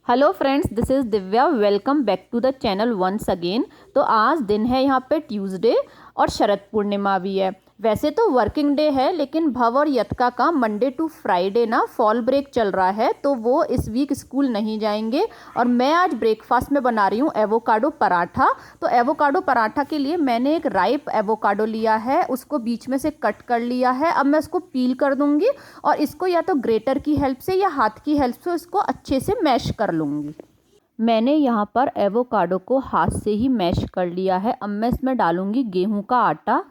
Hello friends, this is Divya. Welcome back to the channel once again. तो आज दिन है यहाँ पे ट्यूसडे और शरद पूर्णिमा भी है। वैसे तो वर्किंग डे है, लेकिन भव और यतका का मंडे टू फ्राइडे ना फॉल ब्रेक चल रहा है, तो वो इस वीक स्कूल नहीं जाएंगे। और मैं आज ब्रेकफास्ट में बना रही हूँ एवोकाडो पराठा। तो एवोकाडो पराठा के लिए मैंने एक राइप एवोकाडो लिया है, उसको बीच में से कट कर लिया है। अब मैं उसको पील कर दूँगी और इसको या तो ग्रेटर की हेल्प से या हाथ की हेल्प से इसको अच्छे से मैश कर लूँगी। मैंने यहाँ पर एवोकाडो को हाथ से ही मैश कर लिया है। अब मैं इसमें डालूँगी गेहूं का आटा।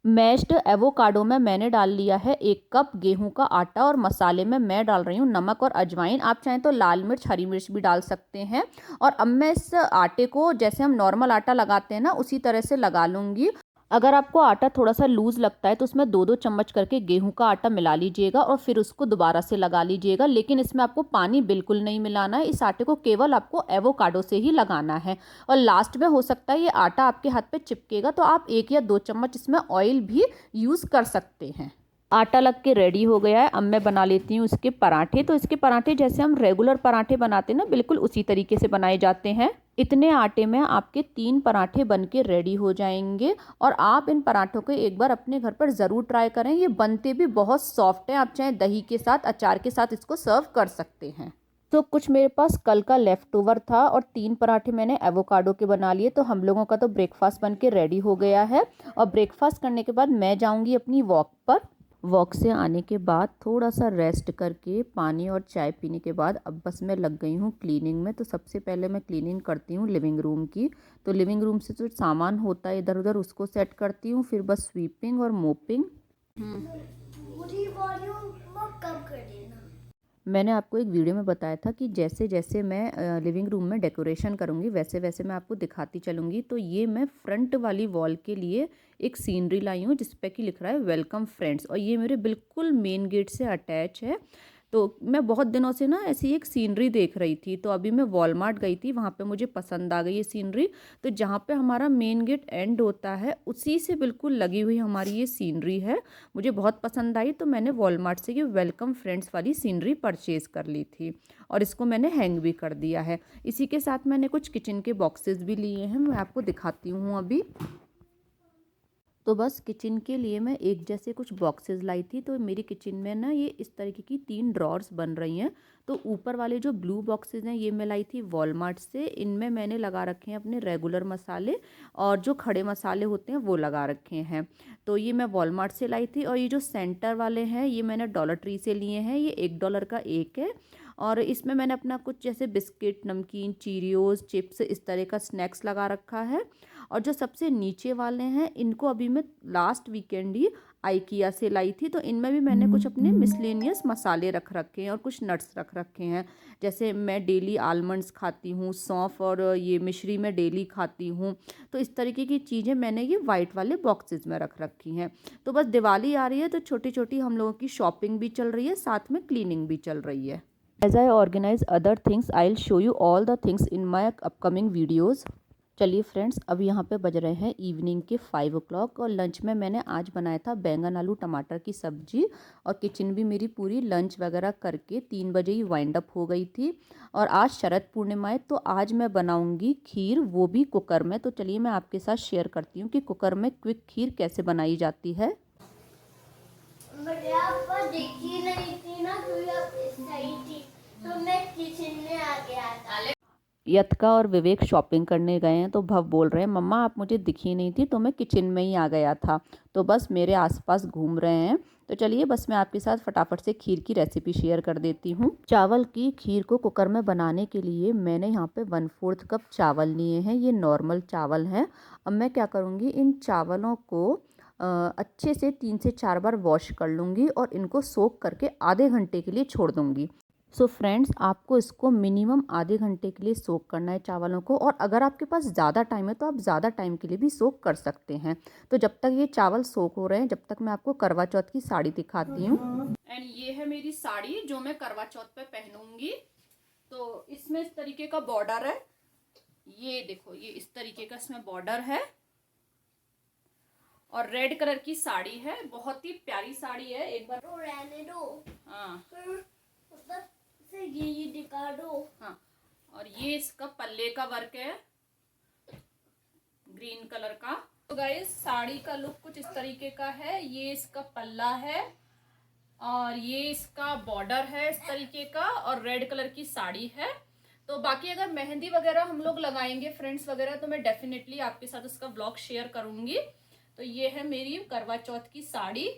मैश्ड एवोकाडो में मैंने डाल लिया है 1 कप गेहूं का आटा और मसाले में मैं डाल रही हूँ नमक और अजवाइन। आप चाहें तो लाल मिर्च हरी मिर्च भी डाल सकते हैं। और अब मैं इस आटे को जैसे हम नॉर्मल आटा लगाते हैं ना, उसी तरह से लगा लूँगी। अगर आपको आटा थोड़ा सा लूज़ लगता है तो उसमें 2-2 चम्मच करके गेहूं का आटा मिला लीजिएगा और फिर उसको दोबारा से लगा लीजिएगा। लेकिन इसमें आपको पानी बिल्कुल नहीं मिलाना है। इस आटे को केवल आपको एवोकाडो से ही लगाना है। और लास्ट में हो सकता है ये आटा आपके हाथ पे चिपकेगा, तो आप 1 या 2 चम्मच इसमें ऑयल भी यूज़ कर सकते हैं। आटा लग के रेडी हो गया है। अब मैं बना लेती हूँ इसके पराठे। तो इसके पराठे जैसे हम रेगुलर पराठे बनाते हैं ना, बिल्कुल उसी तरीके से बनाए जाते हैं। इतने आटे में आपके 3 पराठे बन के रेडी हो जाएंगे। और आप इन पराठों को एक बार अपने घर पर ज़रूर ट्राई करें। ये बनते भी बहुत सॉफ्ट हैं। आप चाहे दही के साथ, अचार के साथ इसको सर्व कर सकते हैं। तो कुछ मेरे पास कल का लेफ़्ट ओवर था और 3 पराठे मैंने एवोकाडो के बना लिए। तो हम लोगों का तो ब्रेकफास्ट बन के रेडी हो गया है। और ब्रेकफास्ट करने के बाद मैं जाऊँगी अपनी वॉक पर। वॉक से आने के बाद थोड़ा सा रेस्ट करके पानी और चाय पीने के बाद अब बस मैं लग गई हूँ क्लीनिंग में। तो सबसे पहले मैं क्लीनिंग करती हूँ लिविंग रूम की। तो लिविंग रूम से जो सामान होता है इधर उधर उसको सेट करती हूँ, फिर बस स्वीपिंग और मोपिंग। पूरी वॉल्यूम कम कर देना। मैंने आपको एक वीडियो में बताया था कि जैसे जैसे मैं लिविंग रूम में डेकोरेशन करूँगी वैसे वैसे मैं आपको दिखाती चलूँगी। तो ये मैं फ्रंट वाली वॉल के लिए एक सीनरी लाई हूँ जिस पे कि लिख रहा है वेलकम फ्रेंड्स, और ये मेरे बिल्कुल मेन गेट से अटैच है। तो मैं बहुत दिनों से ना ऐसी एक सीनरी देख रही थी, तो अभी मैं वॉलमार्ट गई थी, वहाँ पे मुझे पसंद आ गई ये सीनरी। तो जहाँ पे हमारा मेन गेट एंड होता है उसी से बिल्कुल लगी हुई हमारी ये सीनरी है। मुझे बहुत पसंद आई, तो मैंने वॉलमार्ट से ये वेलकम फ्रेंड्स वाली सीनरी परचेज़ कर ली थी और इसको मैंने हैंग भी कर दिया है। इसी के साथ मैंने कुछ किचन के बॉक्सेस भी लिए हैं, मैं आपको दिखाती हूँ अभी। तो बस किचन के लिए मैं एक जैसे कुछ बॉक्सेस लाई थी। तो मेरी किचन में ना ये इस तरीके की 3 ड्रॉर्स बन रही हैं। तो ऊपर वाले जो ब्लू बॉक्सेस हैं ये मैं लाई थी वॉलमार्ट से। इनमें मैंने लगा रखे हैं अपने रेगुलर मसाले, और जो खड़े मसाले होते हैं वो लगा रखे हैं। तो ये मैं वॉलमार्ट से लाई थी। और ये जो सेंटर वाले हैं ये मैंने डॉलर ट्री से लिए हैं। ये $1 का एक है। और इसमें मैंने अपना कुछ जैसे बिस्किट, नमकीन, चीरियोज़, चिप्स इस तरह का स्नैक्स लगा रखा है। और जो सबसे नीचे वाले हैं इनको अभी मैं लास्ट वीकेंड ही आइकिया से लाई थी। तो इनमें भी मैंने कुछ अपने मिसलेनियस मसाले रख रखे हैं और कुछ नट्स रख रखे हैं। जैसे मैं डेली आलमंड्स खाती हूँ, सौंफ और ये मिश्री मैं डेली खाती हूँ। तो इस तरीके की चीज़ें मैंने ये वाइट वाले बॉक्सेस में रख रखी हैं। तो बस दिवाली आ रही है तो छोटी छोटी हम लोगों की शॉपिंग भी चल रही है, साथ में क्लीनिंग भी चल रही है। As I organize other things, I'll show you all the things in my upcoming videos. चलिए फ्रेंड्स, अब यहाँ पे बज रहे हैं इवनिंग के 5 o'clock और लंच में मैंने आज बनाया था बैंगन आलू टमाटर की सब्जी। और किचन भी मेरी पूरी लंच वगैरह करके 3 बजे ही वाइंड अप हो गई थी। और आज शरद पूर्णिमा है तो आज मैं बनाऊंगी खीर, वो भी कुकर में। तो चलिए मैं आपके साथ शेयर करती हूँ कि कुकर में क्विक खीर कैसे बनाई जाती है। आप देखी नहीं थी ना, तो सही थी, तो मैं किचन में आ गया था। यतका और विवेक शॉपिंग करने गए हैं, तो भव बोल रहे हैं मम्मा आप मुझे दिखी नहीं थी, तो मैं किचन में ही आ गया था। तो बस मेरे आसपास घूम रहे हैं। तो चलिए बस मैं आपके साथ फटाफट से खीर की रेसिपी शेयर कर देती हूँ। चावल की खीर को कुकर में बनाने के लिए मैंने यहाँ पे 1/4 कप चावल लिए हैं। ये नॉर्मल चावल हैं। अब मैं क्या करूँगी, इन चावलों को अच्छे से 3 से 4 बार वॉश कर लूँगी और इनको सोक करके आधे घंटे के लिए छोड़ दूँगी। सो फ्रेंड्स, आपको इसको मिनिमम आधे घंटे के लिए सोक करना है चावलों को। और अगर आपके पास ज़्यादा टाइम है तो आप ज़्यादा टाइम के लिए भी सोक कर सकते हैं। तो जब तक ये चावल सोक हो रहे हैं, जब तक मैं आपको करवा चौथ की साड़ी दिखाती हूँ। एंड ये है मेरी साड़ी जो मैं करवा चौथ पे पहनूंगी। तो इसमें इस तरीके का बॉर्डर है, ये देखो, ये इस तरीके का इसमें बॉर्डर है। और रेड कलर की साड़ी है, बहुत ही प्यारी साड़ी है। एक बार तो रहने दो। हाँ फिर से ये दिखा दो। हाँ ये इसका पल्ले का वर्क है ग्रीन कलर का। तो गाइस साड़ी का लुक कुछ इस तरीके का है। ये इसका पल्ला है और ये इसका बॉर्डर है इस तरीके का, और रेड कलर की साड़ी है। तो बाकी अगर मेहंदी वगैरह हम लोग लगाएंगे फ्रेंड्स वगैरह, तो मैं डेफिनेटली आपके साथ उसका व्लॉग शेयर करूंगी। तो ये है मेरी करवा चौथ की साड़ी।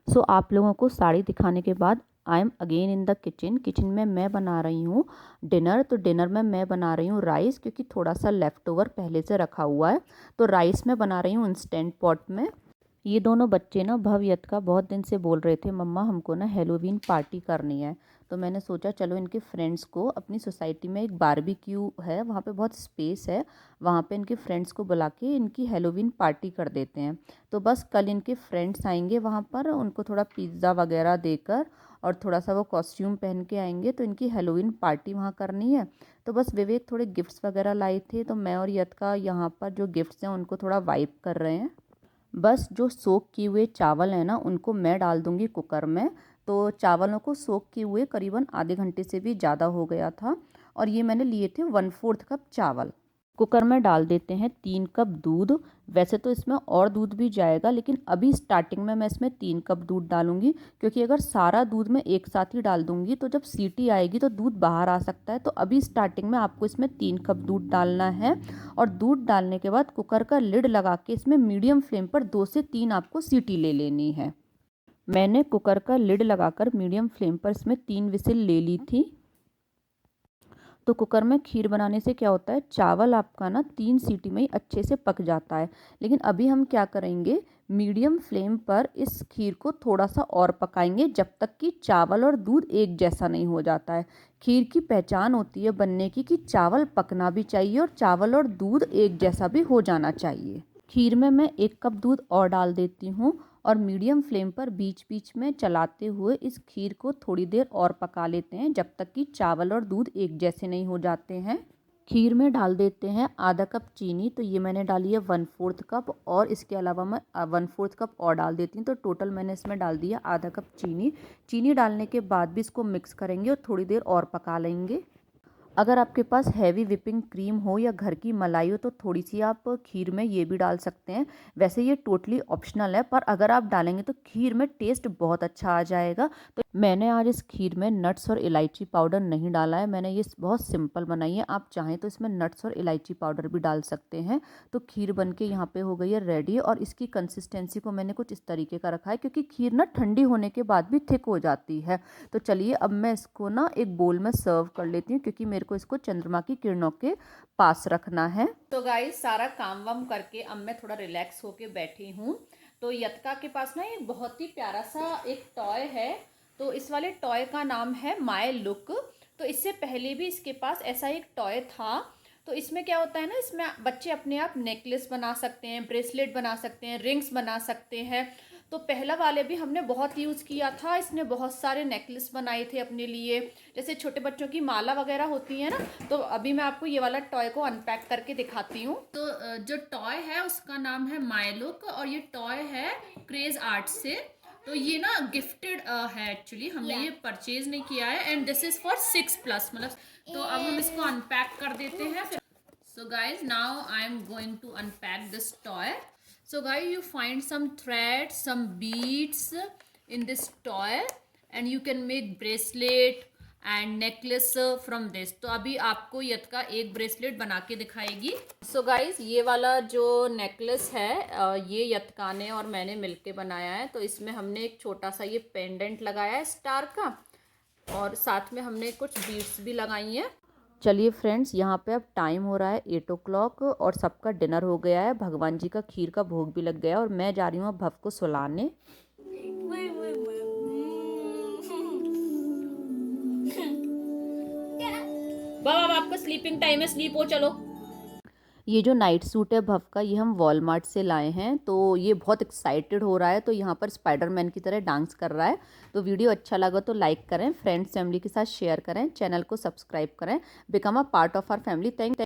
सो आप लोगों को साड़ी दिखाने के बाद I am again in the kitchen. Kitchen में मैं बना रही हूँ डिनर। तो डिनर में मैं बना रही हूँ राइस, क्योंकि थोड़ा सा लेफ़्ट ओवर पहले से रखा हुआ है। तो राइस मैं बना रही हूँ इंस्टेंट पॉट में। ये दोनों बच्चे ना भव्यत का बहुत दिन से बोल रहे थे मम्मा हमको ना हैलोवीन पार्टी करनी है। तो मैंने सोचा चलो इनके फ्रेंड्स को, अपनी सोसाइटी में एक बारबेक्यू है, वहाँ पे बहुत स्पेस है, वहाँ पे इनके फ्रेंड्स को बुला के इनकी हैलोवीन पार्टी कर देते हैं। तो बस कल इनके फ्रेंड्स आएंगे वहाँ पर, उनको थोड़ा पिज़्ज़ा वगैरह देकर और थोड़ा सा वो कॉस्ट्यूम पहन के आएंगे, तो इनकी हैलोवीन पार्टी वहाँ करनी है। तो बस विवेक थोड़े गिफ्ट्स वगैरह लाए थे, तो मैं और यत का यहाँ पर जो गिफ्ट्स हैं उनको थोड़ा वाइप कर रहे हैं। बस जो सोक किए हुए चावल हैं ना, उनको मैं डाल दूँगी कुकर में। तो चावलों को सोक किए हुए करीबन आधे घंटे से भी ज़्यादा हो गया था, और ये मैंने लिए थे 1/4 कप चावल। कुकर में डाल देते हैं 3 कप दूध। वैसे तो इसमें और दूध भी जाएगा, लेकिन अभी स्टार्टिंग में मैं इसमें 3 कप दूध डालूंगी, क्योंकि अगर सारा दूध मैं एक साथ ही डाल दूंगी तो जब सीटी आएगी तो दूध बाहर आ सकता है। तो अभी स्टार्टिंग में आपको इसमें 3 कप दूध डालना है, और दूध डालने के बाद कुकर का लिड लगा के इसमें मीडियम फ्लेम पर 2 से 3 आपको सीटी ले लेनी है। मैंने कुकर का लिड लगाकर मीडियम फ्लेम पर इसमें 3 विसिल ले ली थी। तो कुकर में खीर बनाने से क्या होता है, चावल आपका ना 3 सीटी में ही अच्छे से पक जाता है। लेकिन अभी हम क्या करेंगे, मीडियम फ्लेम पर इस खीर को थोड़ा सा और पकाएंगे, जब तक कि चावल और दूध एक जैसा नहीं हो जाता है। खीर की पहचान होती है बनने की कि चावल पकना भी चाहिए और चावल और दूध एक जैसा भी हो जाना चाहिए। खीर में मैं 1 कप दूध और डाल देती हूँ, और मीडियम फ्लेम पर बीच बीच में चलाते हुए इस खीर को थोड़ी देर और पका लेते हैं, जब तक कि चावल और दूध एक जैसे नहीं हो जाते हैं। खीर में डाल देते हैं आधा कप चीनी। तो ये मैंने डाली है 1/4 कप, और इसके अलावा मैं 1/4 कप और डाल देती हूँ। तो टोटल मैंने इसमें डाल दिया आधा कप चीनी। चीनी डालने के बाद भी इसको मिक्स करेंगे और थोड़ी देर और पका लेंगे। अगर आपके पास हैवी विपिंग क्रीम हो या घर की मलाई हो, तो थोड़ी सी आप खीर में ये भी डाल सकते हैं। वैसे ये टोटली ऑप्शनल है, पर अगर आप डालेंगे तो खीर में टेस्ट बहुत अच्छा आ जाएगा। तो मैंने आज इस खीर में नट्स और इलायची पाउडर नहीं डाला है, मैंने ये बहुत सिंपल बनाई है। आप चाहें तो इसमें नट्स और इलायची पाउडर भी डाल सकते हैं। तो खीर बन के यहाँ पे हो गई है रेडी, और इसकी कंसिस्टेंसी को मैंने कुछ इस तरीके का रखा है, क्योंकि खीर ना ठंडी होने के बाद भी थिक हो जाती है। तो चलिए अब मैं इसको ना एक बोल में सर्व कर लेती हूँ, क्योंकि मेरे को इसको चंद्रमा की किरणों के पास रखना है। तो गाइस सारा काम वाम करके अब मैं थोड़ा रिलैक्स होके बैठी हूँ। तो यतका के पास ना एक बहुत ही प्यारा सा एक टॉय है। तो इस वाले टॉय का नाम है माय लुक। तो इससे पहले भी इसके पास ऐसा एक टॉय था। तो इसमें क्या होता है ना, इसमें बच्चे अपने आप नेकलेस बना सकते हैं, ब्रेसलेट बना सकते हैं, रिंग्स बना सकते हैं। तो पहला वाले भी हमने बहुत यूज़ किया था। इसने बहुत सारे नेकलेस बनाए थे अपने लिए, जैसे छोटे बच्चों की माला वगैरह होती है ना। तो अभी मैं आपको ये वाला टॉय को अनपैक करके दिखाती हूँ। तो जो टॉय है उसका नाम है माय लुक, और ये टॉय है क्रेज आर्ट से। तो ये ना गिफ्टेड है एक्चुअली, हमने ये परचेज नहीं किया है, एंड दिस इज फॉर 6+ मतलब। तो अब हम इसको अनपैक कर देते हैं। So guys, now I am going to unpack this toy. So guys, you find some threads, some beads in this toy, and you can make bracelet and necklace from this. तो अभी आपको यत का एक bracelet बना के दिखाएगी। So guys, ये वाला जो नेकलेस है ये यतका ने और मैंने मिलके बनाया है। तो इसमें हमने एक छोटा सा ये पेंडेंट लगाया है स्टार का, और साथ में हमने कुछ बीड्स भी लगाई हैं। चलिए फ्रेंड्स, यहाँ पे अब टाइम हो रहा है 8 o'clock, और सबका डिनर हो गया है, भगवान जी का खीर का भोग भी लग गया, और मैं जा रही हूँ अब भव को सुलाने। बाबा आपका स्लीपिंग टाइम है, स्लीप हो चलो। ये जो नाइट सूट है भव का, ये हम वॉलमार्ट से लाए हैं। तो ये बहुत एक्साइटेड हो रहा है, तो यहाँ पर स्पाइडरमैन की तरह डांस कर रहा है। तो वीडियो अच्छा लगा तो लाइक करें, फ्रेंड्स फैमिली के साथ शेयर करें, चैनल को सब्सक्राइब करें, become a part of our family. Thank